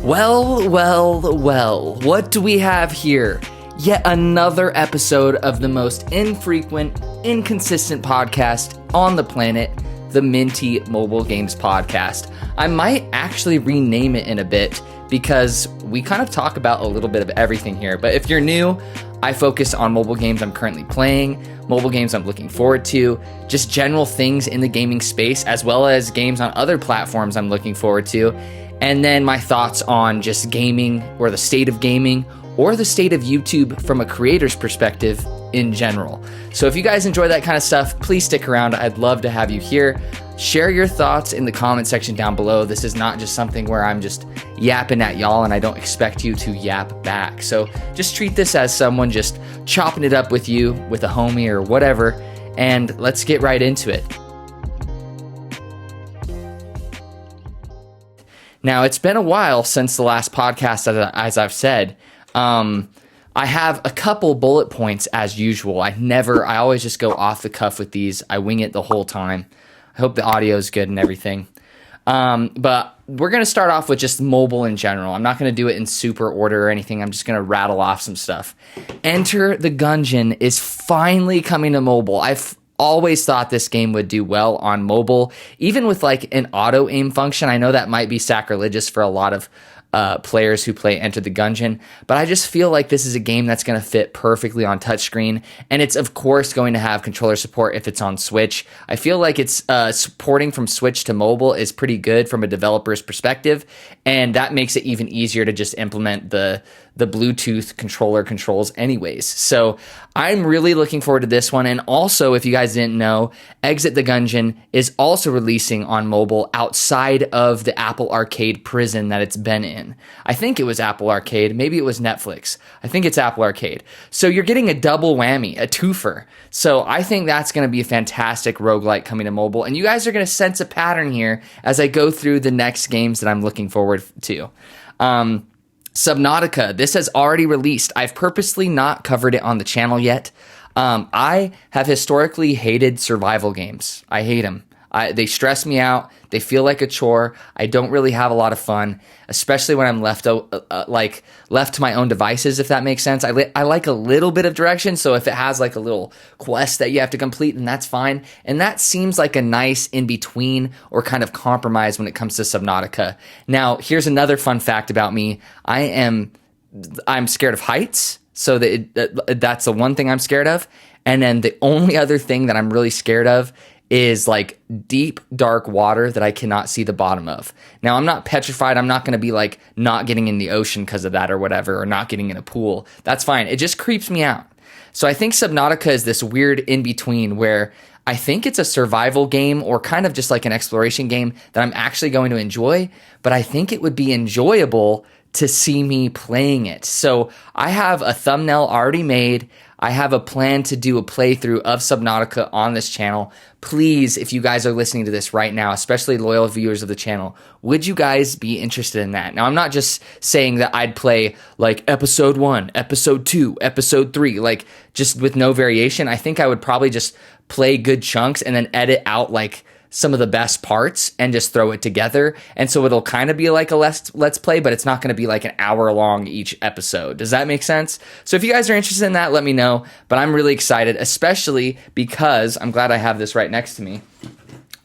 Well, what do we have here? Yet another episode of the most infrequent, inconsistent podcast on the planet, the Minty Mobile Games Podcast. I might actually rename it in a bit because we kind of talk about a little bit of everything here. But if you're new, I focus on mobile games I'm currently playing, mobile games I'm looking forward to, just general things in the gaming space, as well as games on other platforms I'm looking forward to. And then my thoughts on just gaming or the state of gaming or the state of YouTube from a creator's perspective in general. So if you guys enjoy that kind of stuff, please stick around. I'd love to have you here. Share your thoughts in the comment section down below. This is not just something where I'm just yapping at y'all and I don't expect you to yap back. So just treat this as someone just chopping it up with you, with a homie or whatever, and let's get right into it. Now, it's been a while since the last podcast, as I've said. I have a couple bullet points as usual. I always just go off the cuff with these. I wing it the whole time. I hope the audio is good and everything. But we're going to start off with just mobile in general. I'm not going to do it in super order or anything. I'm just going to rattle off some stuff. Enter the Gungeon is finally coming to mobile. I've always thought this game would do well on mobile, even with like an auto aim function. I know that might be sacrilegious for a lot of players who play Enter the Gungeon, but I just feel like this is a game that's going to fit perfectly on touchscreen, and it's of course going to have controller support if it's on Switch. I feel like it's supporting from Switch to mobile is pretty good from a developer's perspective, and that makes it even easier to just implement the Bluetooth controller controls anyways. So I'm really looking forward to this one. And also, if you guys didn't know, Exit the Gungeon is also releasing on mobile outside of the Apple Arcade prison that it's been in. I think it was Apple Arcade. Maybe it was Netflix. I think it's Apple Arcade. So you're getting a double whammy, a twofer. So I think that's going to be a fantastic roguelike coming to mobile. And you guys are going to sense a pattern here as I go through the next games that I'm looking forward to. Subnotica, this has already released. I've purposely not covered it on the channel yet. I have historically hated survival games. I hate them. They stress me out. They feel like a chore. I don't really have a lot of fun, especially when I'm left to my own devices, if that makes sense. I like a little bit of direction, so if it has like a little quest that you have to complete, then that's fine. And that seems like a nice in-between or kind of compromise when it comes to Subnotica. Now, here's another fun fact about me. I'm scared of heights, so that's the one thing I'm scared of. And then the only other thing that I'm really scared of is like deep, dark water that I cannot see the bottom of. Now, I'm not petrified. I'm not going to be like not getting in the ocean because of that or whatever, or not getting in a pool. That's fine. It just creeps me out. So I think Subnotica is this weird in-between where I think it's a survival game or kind of just like an exploration game that I'm actually going to enjoy, but I think it would be enjoyable to see me playing it. So I have a thumbnail already made. I have a plan to do a playthrough of Subnotica on this channel. Please, if you guys are listening to this right now, especially loyal viewers of the channel, would you guys be interested in that? Now, I'm not just saying that I'd play like episode 1, episode 2, episode 3, like just with no variation. I think I would probably just play good chunks and then edit out like some of the best parts and just throw it together. And so it'll kind of be like a let's play, but it's not going to be like an hour long each episode. Does that make sense? So if you guys are interested in that, let me know. But I'm really excited, especially because I'm glad I have this right next to me.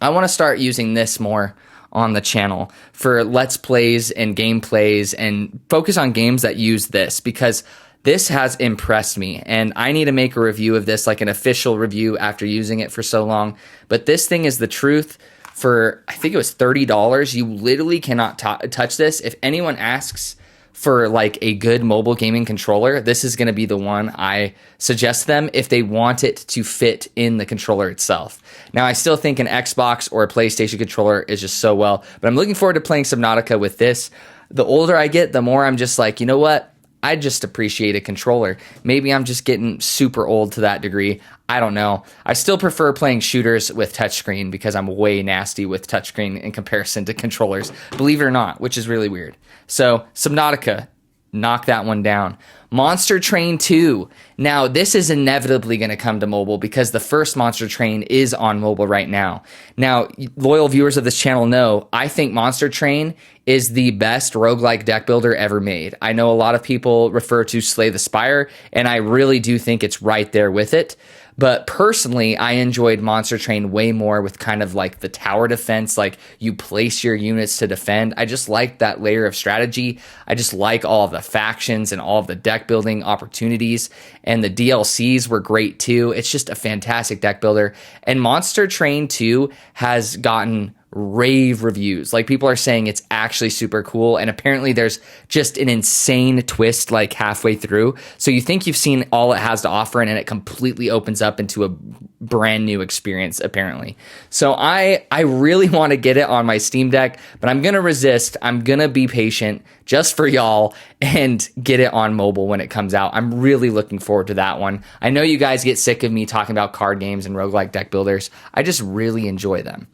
I want to start using this more on the channel for let's plays and gameplays and focus on games that use this, because this has impressed me, and I need to make a review of this, like an official review after using it for so long. But this thing is the truth. For, I think it was $30, you literally cannot touch this. If anyone asks for like a good mobile gaming controller, this is going to be the one I suggest them if they want it to fit in the controller itself. Now, I still think an Xbox or a PlayStation controller is just so well, but I'm looking forward to playing Subnotica with this. The older I get, the more I'm just like, you know what? I just appreciate a controller. Maybe I'm just getting super old to that degree. I don't know. I still prefer playing shooters with touchscreen because I'm way nasty with touchscreen in comparison to controllers, believe it or not, which is really weird. So, Subnotica, knock that one down. Monster Train 2. Now, this is inevitably going to come to mobile because the first Monster Train is on mobile right now. Now, loyal viewers of this channel know I think Monster Train is the best roguelike deck builder ever made. I know a lot of people refer to Slay the Spire, and I really do think it's right there with it. But personally, I enjoyed Monster Train way more with kind of like the tower defense, like you place your units to defend. I just like that layer of strategy. I just like all of the factions and all of the deck building opportunities. And the DLCs were great too. It's just a fantastic deck builder. And Monster Train 2 has gotten rave reviews. Like, people are saying it's actually super cool, and apparently there's just an insane twist like halfway through, so you think you've seen all it has to offer, and it completely opens up into a brand new experience apparently. So I really want to get it on my Steam Deck, but I'm gonna resist. I'm gonna be patient just for y'all and get it on mobile when it comes out. I'm really looking forward to that one. I know you guys get sick of me talking about card games and roguelike deck builders. I just really enjoy them.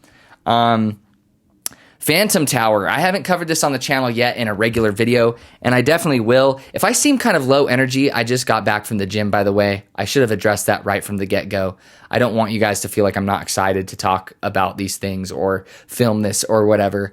Phantom Tower. I haven't covered this on the channel yet in a regular video, and I definitely will. If I seem kind of low energy, I just got back from the gym, by the way. I should have addressed that right from the get-go. I don't want you guys to feel like I'm not excited to talk about these things or film this or whatever.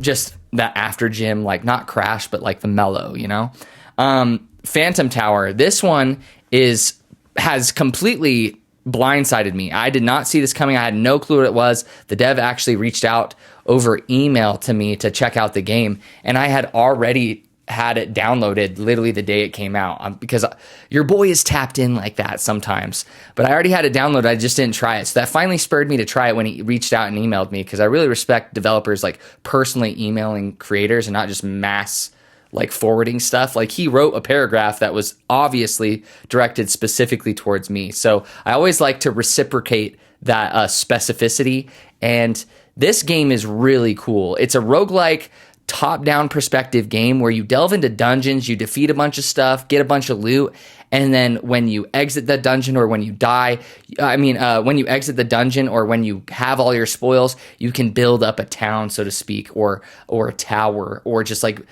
Just that after gym, like not crash, but like the mellow, you know? Phantom Tower. This one has completely blindsided me. I did not see this coming. I had no clue what it was. The dev actually reached out over email to me to check out the game, and I had already had it downloaded literally the day it came out, because your boy is tapped in like that sometimes. But I already had it downloaded. I just didn't try it. So that finally spurred me to try it when he reached out and emailed me, because I really respect developers like personally emailing creators and not just mass like forwarding stuff. Like, he wrote a paragraph that was obviously directed specifically towards me. So I always like to reciprocate that specificity. And this game is really cool. It's a roguelike top-down perspective game where you delve into dungeons, you defeat a bunch of stuff, get a bunch of loot, and then when you exit the dungeon or when you die, when you exit the dungeon or when you have all your spoils, you can build up a town, so to speak, or a tower, or just like,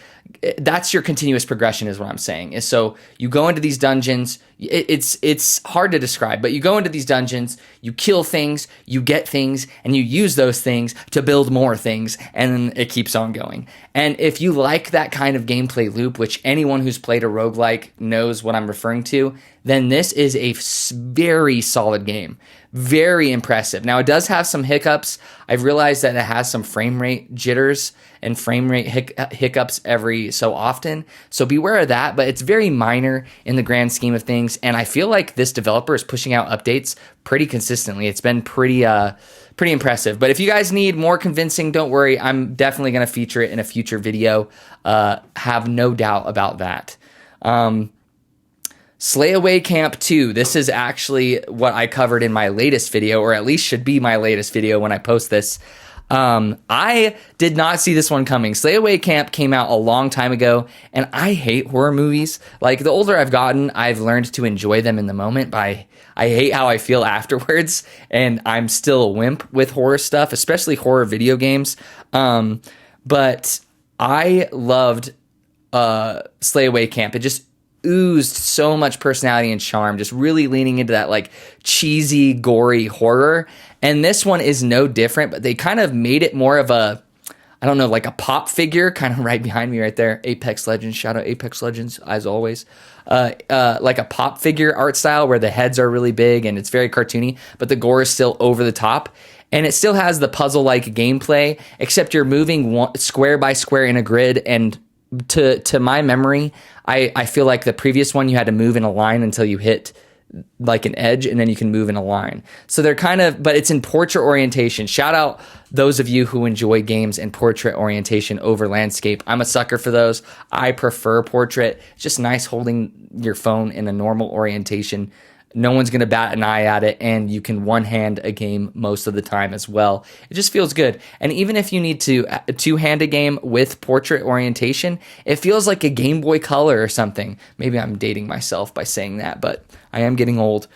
that's your continuous progression is what I'm saying. Is so you go into these dungeons, it's hard to describe, but you go into these dungeons, you kill things, you get things, and you use those things to build more things, and then it keeps on going. And if you like that kind of gameplay loop, which anyone who's played a roguelike knows what I'm referring to, then this is a very solid game. Very impressive. Now, it does have some hiccups. I've realized that it has some frame rate jitters and frame rate hiccups every so often. So beware of that, but it's very minor in the grand scheme of things. And I feel like this developer is pushing out updates pretty consistently. It's been pretty impressive. But if you guys need more convincing, don't worry. I'm definitely going to feature it in a future video. Have no doubt about that. Slayaway Camp 2. This is actually what I covered in my latest video, or at least should be my latest video when I post this. I did not see this one coming. Slayaway Camp came out a long time ago, and I hate horror movies. Like, the older I've gotten, I've learned to enjoy them in the moment, but I hate how I feel afterwards, and I'm still a wimp with horror stuff, especially horror video games. But I loved Slayaway Camp. It just oozed so much personality and charm, just really leaning into that like cheesy, gory horror. And this one is no different, but they kind of made it more of a, I don't know, like a pop figure, kind of right behind me right there. Apex Legends, shout out Apex Legends, as always. Like a pop figure art style where the heads are really big and it's very cartoony, but the gore is still over the top. And it still has the puzzle-like gameplay, except you're moving square by square in a grid. And to my memory, I feel like the previous one you had to move in a line until you hit like an edge, and then you can move in a line. So they're kind of, but it's in portrait orientation. Shout out those of you who enjoy games in portrait orientation over landscape. I'm a sucker for those. I prefer portrait. It's just nice holding your phone in a normal orientation. No one's going to bat an eye at it, and you can one-hand a game most of the time as well. It just feels good. And even if you need to two-hand a game with portrait orientation, it feels like a Game Boy Color or something. Maybe I'm dating myself by saying that, but I am getting old.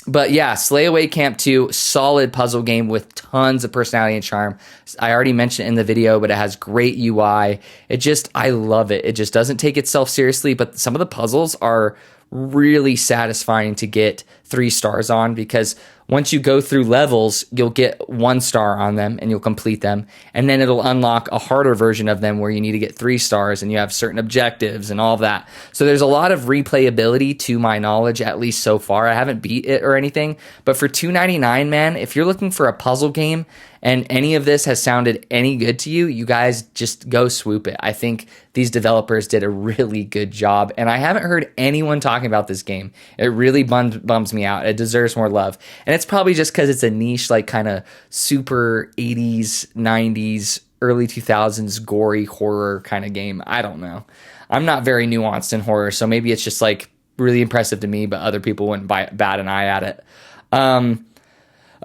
But yeah, Slayaway Camp 2, solid puzzle game with tons of personality and charm. I already mentioned it in the video, but it has great UI. I love it. It just doesn't take itself seriously, but some of the puzzles are really satisfying to get 3 stars on, because once you go through levels, you'll get 1 star on them and you'll complete them. And then it'll unlock a harder version of them where you need to get 3 stars and you have certain objectives and all of that. So there's a lot of replayability to my knowledge, at least so far. I haven't beat it or anything, but for $2.99, man, if you're looking for a puzzle game and any of this has sounded any good to you, you guys just go swoop it. I think these developers did a really good job, and I haven't heard anyone talking about this game. It really bums me out. It deserves more love. And it's probably just because it's a niche, like kind of super 80s, 90s, early 2000s gory horror kind of game. I don't know. I'm not very nuanced in horror, so maybe it's just like really impressive to me, but other people wouldn't bat an eye at it.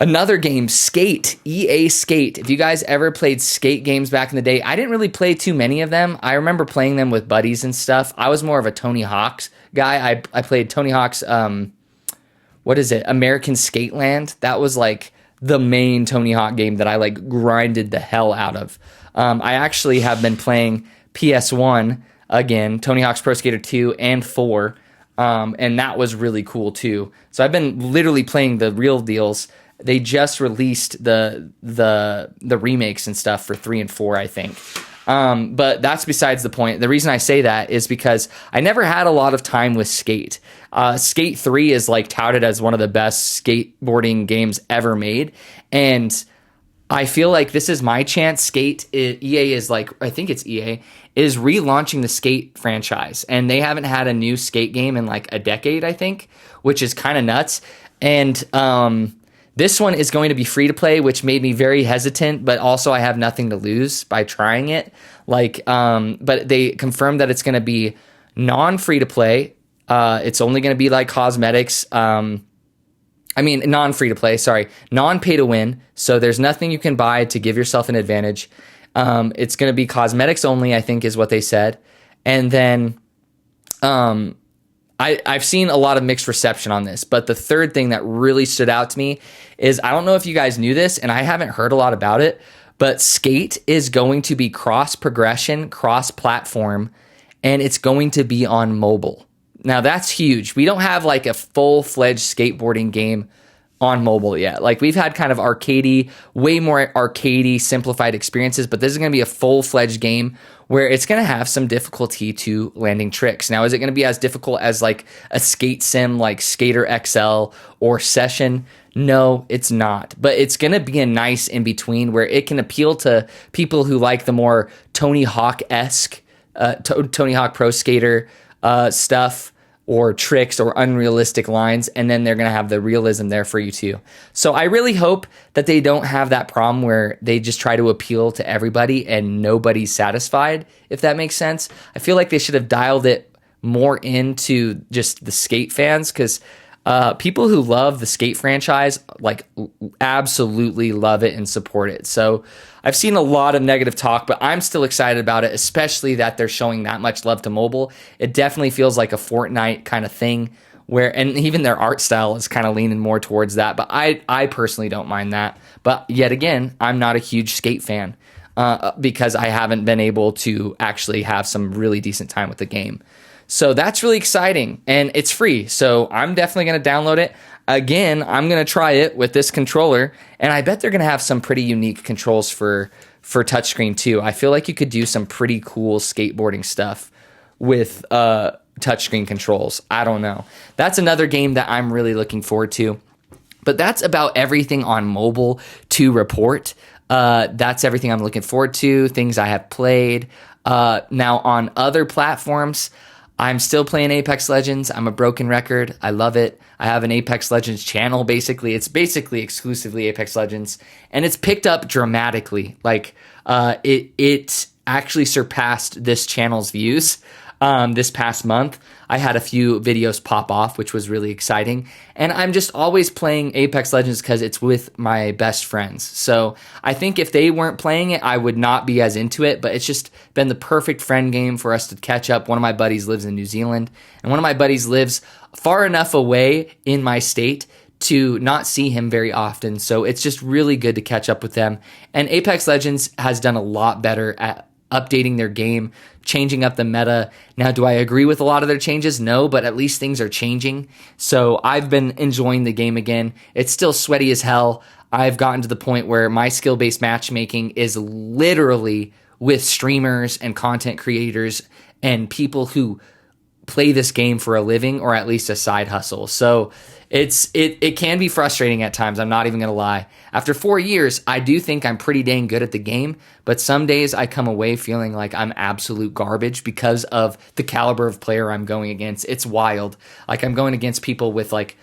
Another game, Skate, EA Skate. If you guys ever played Skate games back in the day, I didn't really play too many of them. I remember playing them with buddies and stuff. I was more of a Tony Hawk's guy. I played Tony Hawk's, American Skateland. That was like the main Tony Hawk game that I like grinded the hell out of. I actually have been playing PS1 again, Tony Hawk's Pro Skater 2 and 4, and that was really cool too. So I've been literally playing the real deals. They just released the remakes and stuff for 3 and 4, I think. But that's besides the point. The reason I say that is because I never had a lot of time with Skate. Skate 3 is like touted as one of the best skateboarding games ever made. And I feel like this is my chance. EA is like, I think it's EA, is relaunching the Skate franchise. And they haven't had a new Skate game in like a decade, I think, which is kind of nuts. And this one is going to be free to play, which made me very hesitant, but also I have nothing to lose by trying it. But they confirmed that it's going to be non-free to play. It's only going to be like cosmetics. Non-free to play, sorry. Non-pay to win. So there's nothing you can buy to give yourself an advantage. It's going to be cosmetics only, I think is what they said. And then I've seen a lot of mixed reception on this, but the third thing that really stood out to me is, I don't know if you guys knew this, and I haven't heard a lot about it, but Skate is going to be cross-progression, cross-platform, and it's going to be on mobile. Now, that's huge. We don't have like a full-fledged skateboarding game on mobile yet. Like, we've had kind of arcadey, way more arcadey, simplified experiences, but this is going to be a full-fledged game where it's going to have some difficulty to landing tricks. Now, is it going to be as difficult as like a skate sim like Skater XL or Session? No, it's not. But it's going to be a nice in-between where it can appeal to people who like the more Tony Hawk-esque, Tony Hawk Pro Skater stuff, or tricks or unrealistic lines, and then they're going to have the realism there for you too. So I really hope that they don't have that problem where they just try to appeal to everybody and nobody's satisfied, if that makes sense. I feel like they should have dialed it more into just the Skate fans, because people who love the Skate franchise like absolutely love it and support it. So I've seen a lot of negative talk, but I'm still excited about it, especially that they're showing that much love to mobile. It definitely feels like a Fortnite kind of thing, and even their art style is kind of leaning more towards that. But I personally don't mind that. But yet again, I'm not a huge Skate fan because I haven't been able to actually have some really decent time with the game. So that's really exciting, and it's free, so I'm definitely going to download it. Again, I'm going to try it with this controller, and I bet they're going to have some pretty unique controls for touchscreen too. I feel like you could do some pretty cool skateboarding stuff with touchscreen controls. I don't know. That's another game that I'm really looking forward to. But that's about everything on mobile to report. That's everything I'm looking forward to, things I have played. Now, on other platforms, I'm still playing Apex Legends. I'm a broken record. I love it. I have an Apex Legends channel, basically. It's basically exclusively Apex Legends. And it's picked up dramatically. Like, it actually surpassed this channel's views this past month. I had a few videos pop off, which was really exciting. And I'm just always playing Apex Legends because it's with my best friends. So I think if they weren't playing it, I would not be as into it. But it's just been the perfect friend game for us to catch up. One of my buddies lives in New Zealand, and one of my buddies lives far enough away in my state to not see him very often. So it's just really good to catch up with them. And Apex Legends has done a lot better at updating their game, changing up the meta. Now, do I agree with a lot of their changes? No, but at least things are changing. So I've been enjoying the game again. It's still sweaty as hell. I've gotten to the point where my skill-based matchmaking is literally with streamers and content creators and people who play this game for a living or at least a side hustle. So it can be frustrating at times. I'm not even going to lie. After 4 years, I do think I'm pretty dang good at the game, but some days I come away feeling like I'm absolute garbage because of the caliber of player I'm going against. It's wild. Like I'm going against people with like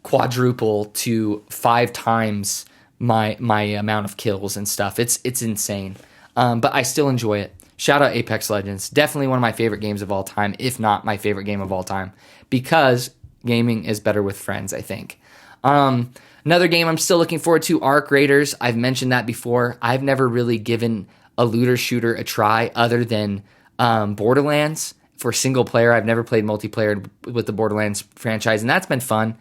quadruple to 5 times my amount of kills and stuff. It's insane. But I still enjoy it. Shout out Apex Legends. Definitely one of my favorite games of all time, if not my favorite game of all time, because gaming is better with friends, I think. Another game I'm still looking forward to, Arc Raiders. I've mentioned that before. I've never really given a looter shooter a try other than Borderlands. For single player, I've never played multiplayer with the Borderlands franchise, and that's been fun.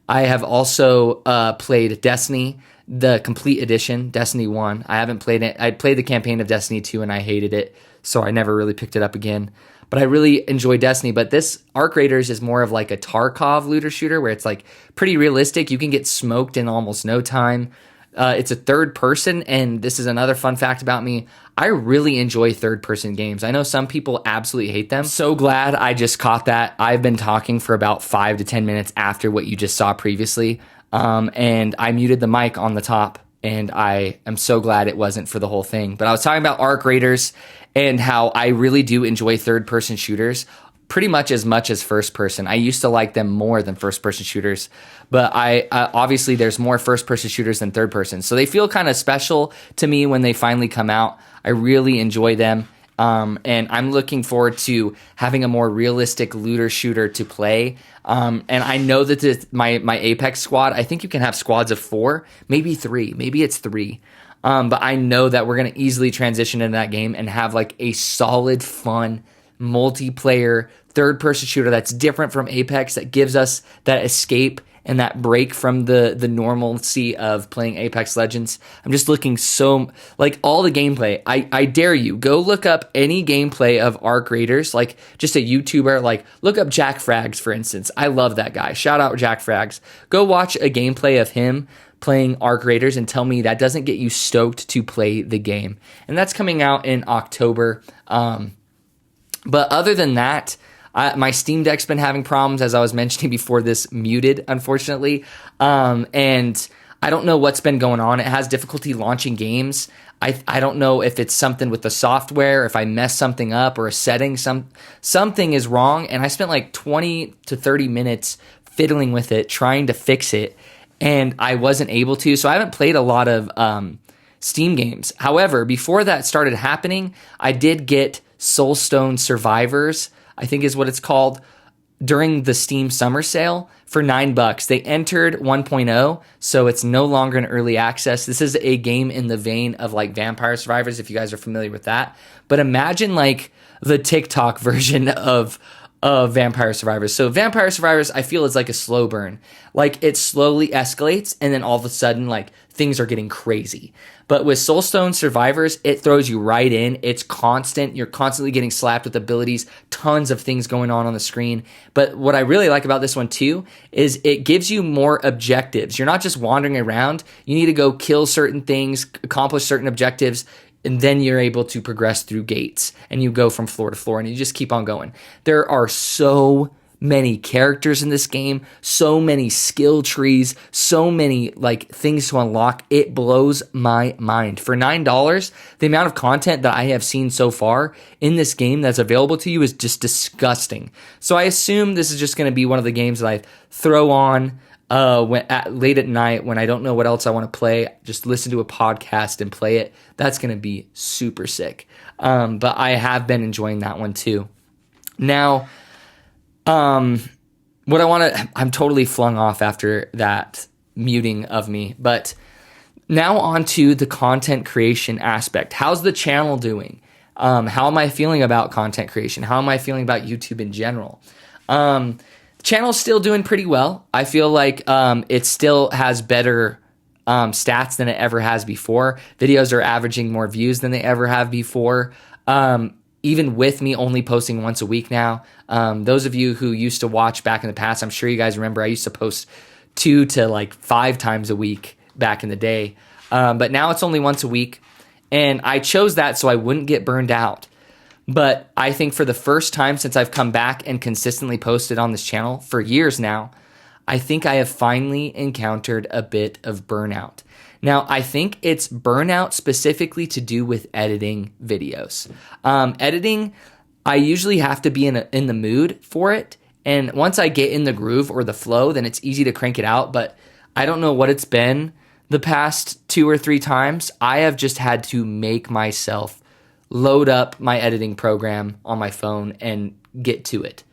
I have also played Destiny, the complete edition, Destiny 1. I haven't played it. I played the campaign of Destiny 2 and I hated it, so I never really picked it up again. But I really enjoy Destiny. But this Arc Raiders is more of like a Tarkov looter shooter where it's like pretty realistic. You can get smoked in almost no time. It's a third person, and this is another fun fact about me. I really enjoy third person games. I know some people absolutely hate them. So glad I just caught that. I've been talking for about 5 to 10 minutes after what you just saw previously. And I muted the mic on the top, and I am so glad it wasn't for the whole thing. But I was talking about Arc Raiders and how I really do enjoy third-person shooters pretty much as first-person. I used to like them more than first-person shooters, but I obviously there's more first-person shooters than third-person. So they feel kind of special to me when they finally come out. I really enjoy them. And I'm looking forward to having a more realistic looter shooter to play. And I know that my Apex squad, I think you can have squads of 4, maybe 3, maybe it's 3. But I know that we're going to easily transition into that game and have like a solid, fun, multiplayer, third-person shooter that's different from Apex, that gives us that escape and that break from the normalcy of playing Apex Legends. I'm just looking so, like all the gameplay. I dare you, go look up any gameplay of Arc Raiders, like just a YouTuber, like look up Jack Frags, for instance. I love that guy. Shout out Jack Frags. Go watch a gameplay of him playing Arc Raiders and tell me that doesn't get you stoked to play the game. And that's coming out in October. But other than that, my Steam Deck's been having problems, as I was mentioning before this muted, unfortunately. And I don't know what's been going on. It has difficulty launching games. I don't know if it's something with the software, if I messed something up or a setting. Something is wrong. And I spent like 20 to 30 minutes fiddling with it, trying to fix it. And I wasn't able to. So I haven't played a lot of Steam games. However, before that started happening, I did get Soulstone Survivors, I think is what it's called, during the Steam summer sale for $9. They entered 1.0, so it's no longer an early access. This is a game in the vein of like Vampire Survivors, if you guys are familiar with that. But imagine like the TikTok version of Vampire Survivors. So Vampire Survivors, I feel, is like a slow burn. Like it slowly escalates, and then all of a sudden, like things are getting crazy. But with Soulstone Survivors, it throws you right in. It's constant. You're constantly getting slapped with abilities, tons of things going on the screen. But what I really like about this one too is it gives you more objectives. You're not just wandering around. You need to go kill certain things, accomplish certain objectives, and then you're able to progress through gates, and you go from floor to floor, and you just keep on going. There are so many characters in this game, so many skill trees, so many like things to unlock. It blows my mind. For $9, the amount of content that I have seen so far in this game that's available to you is just disgusting. So I assume this is just going to be one of the games that I throw on late at night when I don't know what else I want to play. Just listen to a podcast and play it. That's going to be super sick. But I have been enjoying that one too. Now, what I'm totally flung off after that muting of me, but now on to the content creation aspect. How's the channel doing? How am I feeling about content creation? How am I feeling about YouTube in general? channel's still doing pretty well. I feel like it still has better stats than it ever has before. Videos are averaging more views than they ever have before. Even with me only posting once a week now. Those of you who used to watch back in the past, I'm sure you guys remember I used to post 2 to like 5 times a week back in the day. But now it's only once a week. And I chose that so I wouldn't get burned out. But I think for the first time since I've come back and consistently posted on this channel for years now, I think I have finally encountered a bit of burnout. Now, I think it's burnout specifically to do with editing videos. Editing, I usually have to be in the mood for it. And once I get in the groove or the flow, then it's easy to crank it out. But I don't know what it's been the past 2 or 3 times. I have just had to make myself load up my editing program on my phone and get to it.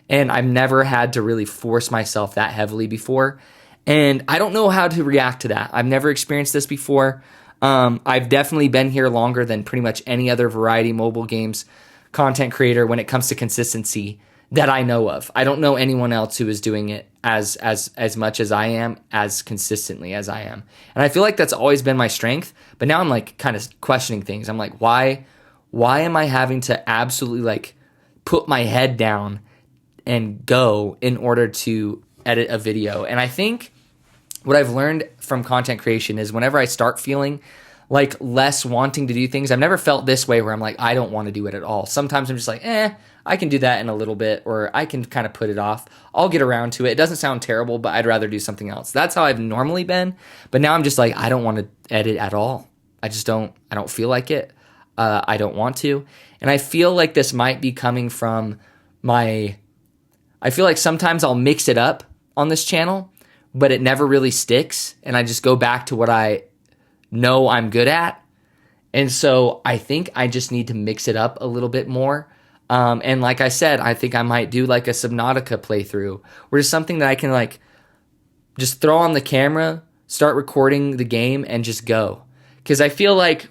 And I've never had to really force myself that heavily before. And I don't know how to react to that. I've never experienced this before. I've definitely been here longer than pretty much any other variety mobile games content creator when it comes to consistency that I know of. I don't know anyone else who is doing it as much as I am, as consistently as I am. And I feel like that's always been my strength. But now I'm like kind of questioning things. I'm like, why am I having to absolutely like put my head down and go in order to edit a video? And I think what I've learned from content creation is whenever I start feeling like less wanting to do things, I've never felt this way where I'm like, I don't want to do it at all. Sometimes I'm just like, I can do that in a little bit, or I can kind of put it off. I'll get around to it. It doesn't sound terrible, but I'd rather do something else. That's how I've normally been. But now I'm just like, I don't want to edit at all. I don't feel like it. I don't want to. And I feel like this might be coming from I feel like sometimes I'll mix it up on this channel, but it never really sticks. And I just go back to what I know I'm good at. And so I think I just need to mix it up a little bit more. And like I said, I think I might do like a Subnotica playthrough, where it's something that I can like just throw on the camera, start recording the game, and just go. Because I feel like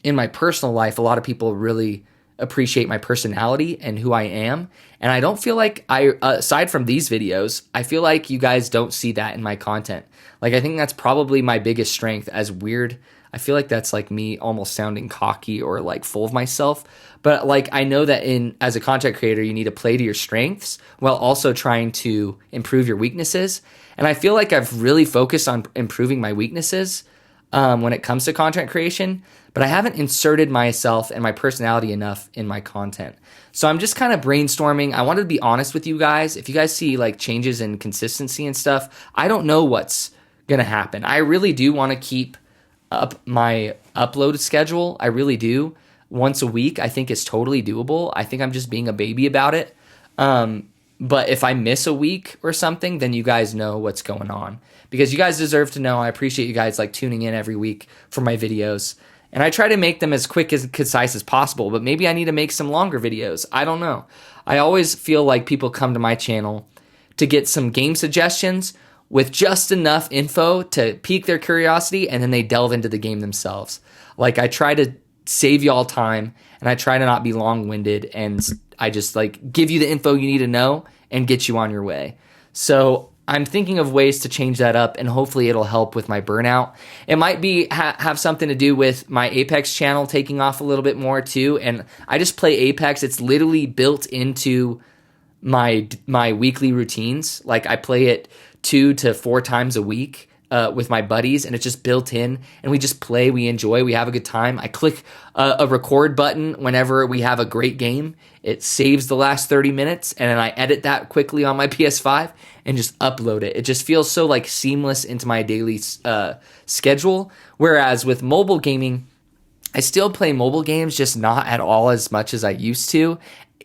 in my personal life, a lot of people really appreciate my personality and who I am. And I don't feel like aside from these videos, I feel like you guys don't see that in my content. Like, I think that's probably my biggest strength. As weird, I feel like that's like me almost sounding cocky or like full of myself. But like, I know that as a content creator, you need to play to your strengths while also trying to improve your weaknesses. And I feel like I've really focused on improving my weaknesses when it comes to content creation, but I haven't inserted myself and my personality enough in my content. So I'm just kind of brainstorming. I wanted to be honest with you guys. If you guys see like changes in consistency and stuff, I don't know what's going to happen. I really do want to keep up my upload schedule. I really do. Once a week, I think is totally doable. I think I'm just being a baby about it. But if I miss a week or something, then you guys know what's going on, because you guys deserve to know. I appreciate you guys like tuning in every week for my videos. And I try to make them as quick as concise as possible, but maybe I need to make some longer videos. I don't know. I always feel like people come to my channel to get some game suggestions with just enough info to pique their curiosity, and then they delve into the game themselves. Like, I try to save y'all time, and I try to not be long-winded, and I just like give you the info you need to know and get you on your way. So I'm thinking of ways to change that up, and hopefully it'll help with my burnout. It might be have something to do with my Apex channel taking off a little bit more too. And I just play Apex. It's literally built into my weekly routines. Like, I play it 2 to 4 times a week with my buddies, and it's just built in, and we just play, we enjoy, we have a good time. I click a record button whenever we have a great game. It saves the last 30 minutes, and then I edit that quickly on my PS5 and just upload it. It just feels so like seamless into my daily schedule. Whereas with mobile gaming, I still play mobile games, just not at all as much as I used to.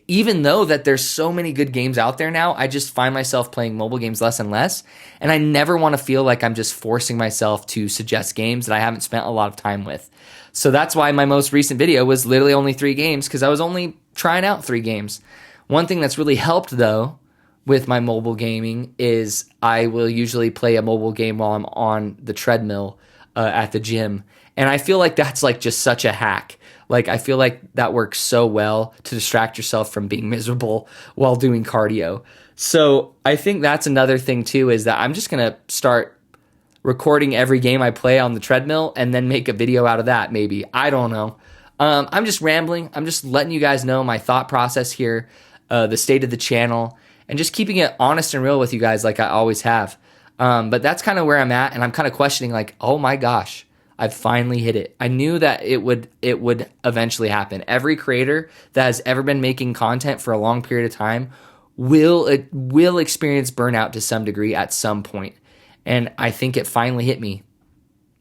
Even though that there's so many good games out there now, I just find myself playing mobile games less and less. And I never want to feel like I'm just forcing myself to suggest games that I haven't spent a lot of time with. So that's why my most recent video was literally only 3 games, because I was only trying out 3 games. One thing that's really helped, though, with my mobile gaming is I will usually play a mobile game while I'm on the treadmill at the gym. And I feel like that's like just such a hack. Like, I feel like that works so well to distract yourself from being miserable while doing cardio. So I think that's another thing too, is that I'm just going to start recording every game I play on the treadmill and then make a video out of that, maybe. I don't know. I'm just rambling. I'm just letting you guys know my thought process here, the state of the channel, and just keeping it honest and real with you guys like I always have. But that's kind of where I'm at, and I'm kind of questioning, like, oh my gosh, I've finally hit it. I knew that it would eventually happen. Every creator that has ever been making content for a long period of time will experience burnout to some degree at some point. And I think it finally hit me.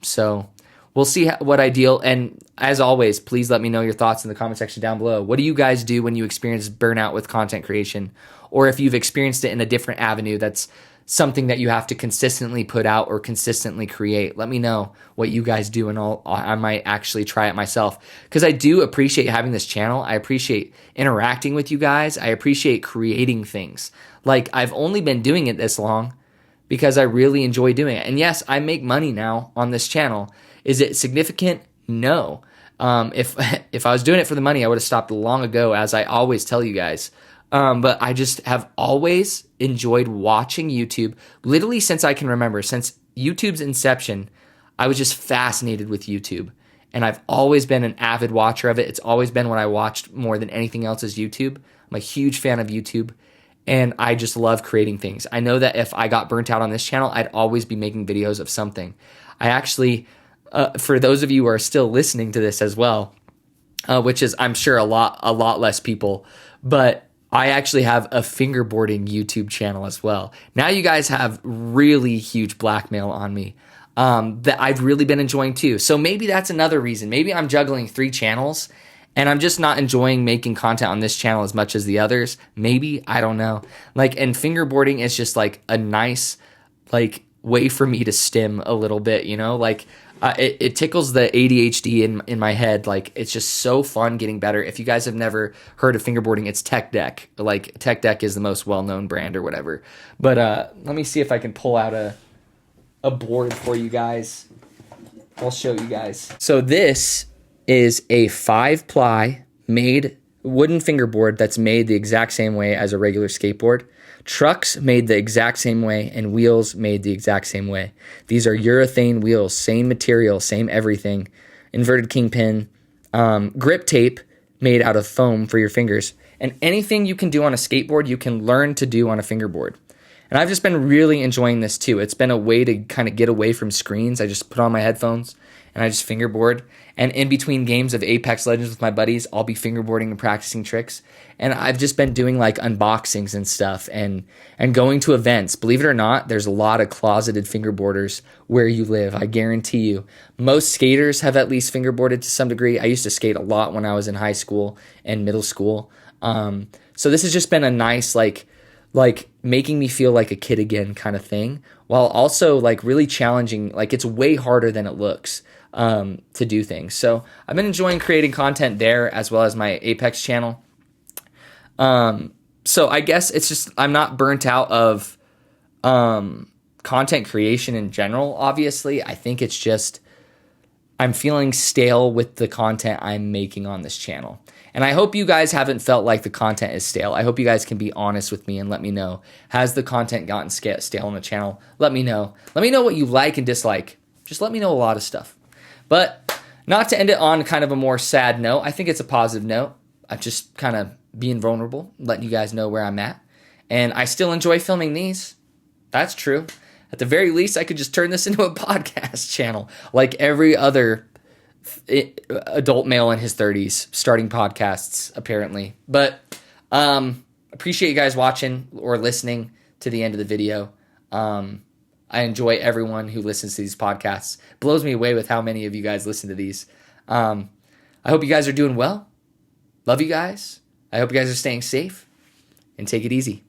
So we'll see what I deal. And as always, please let me know your thoughts in the comment section down below. What do you guys do when you experience burnout with content creation? Or if you've experienced it in a different avenue that's something that you have to consistently put out or consistently create. Let me know what you guys do, and I might actually try it myself, because I do appreciate having this channel. I appreciate interacting with you guys. I appreciate creating things. Like, I've only been doing it this long because I really enjoy doing it. And yes, I make money now on this channel. Is it significant? No. If I was doing it for the money, I would have stopped long ago, as I always tell you guys. But I just have always enjoyed watching YouTube, literally since I can remember. Since YouTube's inception, I was just fascinated with YouTube. And I've always been an avid watcher of it. It's always been what I watched more than anything else is YouTube. I'm a huge fan of YouTube, and I just love creating things. I know that if I got burnt out on this channel, I'd always be making videos of something. I actually, for those of you who are still listening to this as well, which is, I'm sure, a lot less people, but I actually have a fingerboarding YouTube channel as well. Now you guys have really huge blackmail on me that I've really been enjoying too. So maybe that's another reason. Maybe I'm juggling 3 channels and I'm just not enjoying making content on this channel as much as the others. Maybe, I don't know. Like, and fingerboarding is just like a nice, like, way for me to stim a little bit, you know? Like, it tickles the ADHD in my head. Like, it's just so fun getting better. If you guys have never heard of fingerboarding, it's Tech Deck. Like, Tech Deck is the most well-known brand or whatever. But let me see if I can pull out a board for you guys. I'll show you guys. So this is a 5-ply made wooden fingerboard that's made the exact same way as a regular skateboard. Trucks made the exact same way, and wheels made the exact same way. These are urethane wheels, same material, same everything. Inverted kingpin, grip tape made out of foam for your fingers. And anything you can do on a skateboard, you can learn to do on a fingerboard. And I've just been really enjoying this too. It's been a way to kind of get away from screens. I just put on my headphones and I just fingerboard. And in between games of Apex Legends with my buddies, I'll be fingerboarding and practicing tricks. And I've just been doing like unboxings and stuff and going to events. Believe it or not, there's a lot of closeted fingerboarders where you live. I guarantee you. Most skaters have at least fingerboarded to some degree. I used to skate a lot when I was in high school and middle school. So this has just been a nice, like making me feel like a kid again kind of thing, while also like really challenging. Like, it's way harder than it looks to do things. So I've been enjoying creating content there, as well as my Apex channel. So I guess it's just, I'm not burnt out of content creation in general, obviously. I think it's just, I'm feeling stale with the content I'm making on this channel. And I hope you guys haven't felt like the content is stale. I hope you guys can be honest with me and let me know. Has the content gotten stale on the channel? Let me know. Let me know what you like and dislike. Just let me know a lot of stuff. But not to end it on kind of a more sad note, I think it's a positive note. I'm just kind of being vulnerable, letting you guys know where I'm at. And I still enjoy filming these. That's true. At the very least, I could just turn this into a podcast channel like every other adult male in his 30s starting podcasts, apparently. But appreciate you guys watching or listening to the end of the video. I enjoy everyone who listens to these podcasts. It blows me away with how many of you guys listen to these. I hope you guys are doing well. Love you guys. I hope you guys are staying safe, and take it easy.